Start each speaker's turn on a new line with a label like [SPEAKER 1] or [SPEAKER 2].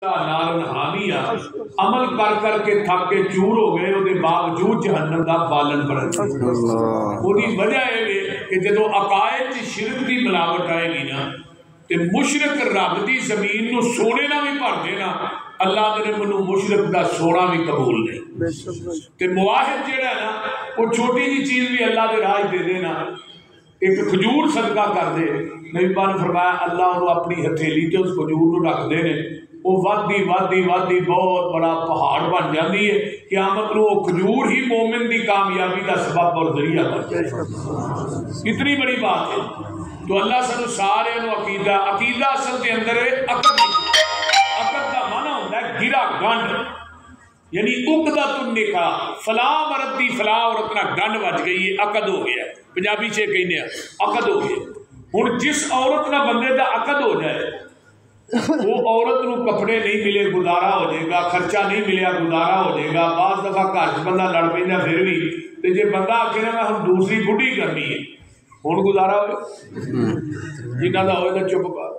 [SPEAKER 1] हामिया अमल कर करके थक के चूर हो गए, उसके बावजूद जहन्नम का बालन बनन। उसकी वजह है कि जो अकायद शिरक की मिलावट आएगी ना, तो मुशरक रब की जमीन को सोने ना भी भर देना, अल्लाह ने मैनू मुशरक का सोना भी कबूल नहीं। तो मुआहिद जिहड़ा है ना, वो छोटी जी चीज़ भी अल्लाह के राह दे देना, एक खजूर सदका कर दे, नबी पाक ने फरमाया अल्लाह उन्होंने अपनी हथेली से उस खजूर को रखते हैं, वो वादी वादी वादी बहुत बड़ा पहाड़ बन जाती है। क़यामत को वो खजूर ही मोमिन की कामयाबी का सबब और जरिया बन जाए। इतनी बड़ी बात है। तो अल्लाह सानू सारे अकीदा अकीदा असल के अंदर अकद, अकद का माना होता है गिरा गंढ, यानी उकदा तुम निका फला मरद की फला औरत ना गंढ बच गई है, अकद हो गया। पंजाबी से कहने अकद हो गया। हुण जिस औरत ना बंदे का अकद हो जाए, वो औरत को कपड़े नहीं मिले गुजारा हो जाएगा, खर्चा नहीं मिले गुजारा हो जाएगा। बाज़ दफा घर बंदा लड़ पैंदा फिर भी, तो जो बंदा आखे ना मैं हम दूसरी बुढ़ी करनी है, हुण गुजारा हो जिन्हों का होएगा चुप कर।